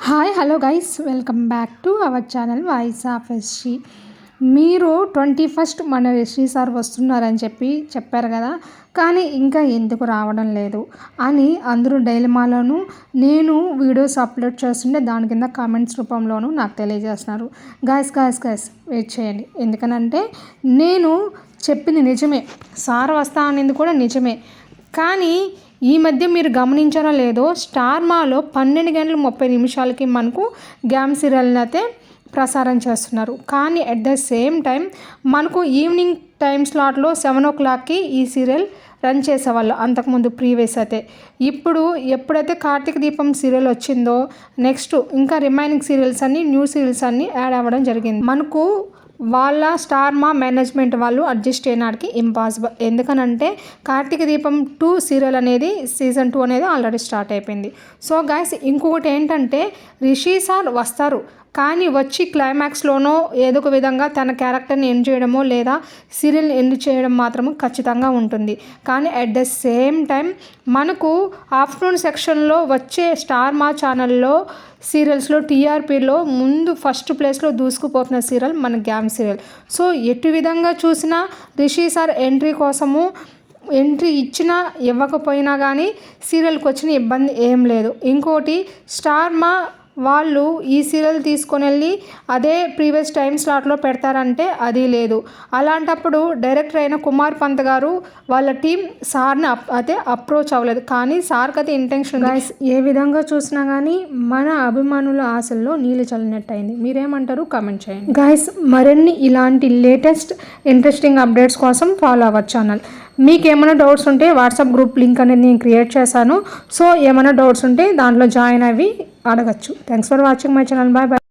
Hi hello guys welcome back to our channel voice of SG. మీరు 21st మన Rishi sir వస్తున్నారని చెప్పారు కదా, కానీ ఇంకా ఎందుకు రావడం లేదు అని అందరూ డైలమాలోను నేను వీడియోస్ అప్లోడ్ చేస్తుంటే దాని కింద కామెంట్స్ రూపంలోనూ నాకు తెలియజేస్తున్నారు. గాయస్ వెయిట్ చేయండి, ఎందుకనంటే నేను చెప్పింది నిజమే, సార్ వస్తా అనేది కూడా నిజమే. కానీ ఈ మధ్య మీరు గమనించారో లేదో, స్టార్ మాలో 12:30 మనకు గ్యామ్ సీరియల్ని అయితే ప్రసారం చేస్తున్నారు. కానీ అట్ ద సేమ్ టైం మనకు ఈవినింగ్ టైం స్లాట్లో 7 o'clockకి ఈ సీరియల్ రన్ చేసేవాళ్ళు అంతకుముందు ప్రీవియస్ అయితే. ఇప్పుడు ఎప్పుడైతే కార్తీక దీపం సీరియల్ వచ్చిందో నెక్స్ట్ ఇంకా రిమైనింగ్ సీరియల్స్ అన్నీ న్యూ సీరియల్స్ అన్నీ యాడ్ అవ్వడం జరిగింది. మనకు వాళ్ళ స్టార్ మా మేనేజ్మెంట్ వాళ్ళు అడ్జస్ట్ అయినాడికి ఇంపాసిబుల్. ఎందుకనంటే కార్తీక దీపం 2 సీరియల్ అనేది సీజన్ 2 అనేది ఆల్రెడీ స్టార్ట్ అయిపోయింది. సో గైస్, ఇంకొకటి ఏంటంటే రిషి సార్ వస్తారు, కానీ వచ్చి క్లైమాక్స్లోనో ఏదో ఒక విధంగా తన క్యారెక్టర్ని ఎండ్ చేయడమో లేదా సీరియల్ని ఎండ్ చేయడం మాత్రము ఖచ్చితంగా ఉంటుంది. కానీ అట్ ద సేమ్ టైం మనకు ఆఫ్టర్నూన్ సెక్షన్లో వచ్చే స్టార్ మా ఛానల్లో సీరియల్స్లో టీఆర్పీలో ముందు ఫస్ట్ ప్లేస్లో దూసుకుపోతున్న సీరియల్ మన గ్యామ్ సీరియల్. సో ఎటు విధంగా చూసినా రిషి సార్ ఎంట్రీ ఇచ్చినా ఇవ్వకపోయినా కానీ సీరియల్కి వచ్చిన ఇబ్బంది ఏం లేదు. ఇంకోటి స్టార్ మా వాళ్ళు ఈ సీరియల్ తీసుకొని వెళ్ళి అదే ప్రీవియస్ టైం స్లాట్లో పెడతారంటే అది లేదు. అలాంటప్పుడు డైరెక్టర్ అయిన కుమార్ పంత్ గారు వాళ్ళ టీం సార్ని అయితే అప్రోచ్ అవ్వలేదు. కానీ సార్కి అయితే ఇంటెన్షన్. గైస్, ఏ విధంగా చూసినా కానీ మన అభిమానుల ఆశల్లో నీళ్ళు చల్లినట్టు అయింది. మీరేమంటారు కామెంట్ చేయండి. గైస్, మరిన్ని ఇలాంటి లేటెస్ట్ ఇంట్రెస్టింగ్ అప్డేట్స్ కోసం ఫాలో అవ్వచ్చు ఛానల్. మీకు ఏమైనా డౌట్స్ ఉంటే వాట్సాప్ గ్రూప్ లింక్ అనేది నేను క్రియేట్ చేశాను. సో ఏమైనా డౌట్స్ ఉంటే దాంట్లో జాయిన్ అవి అడగచ్చు. Thanks for watching my channel. Bye bye.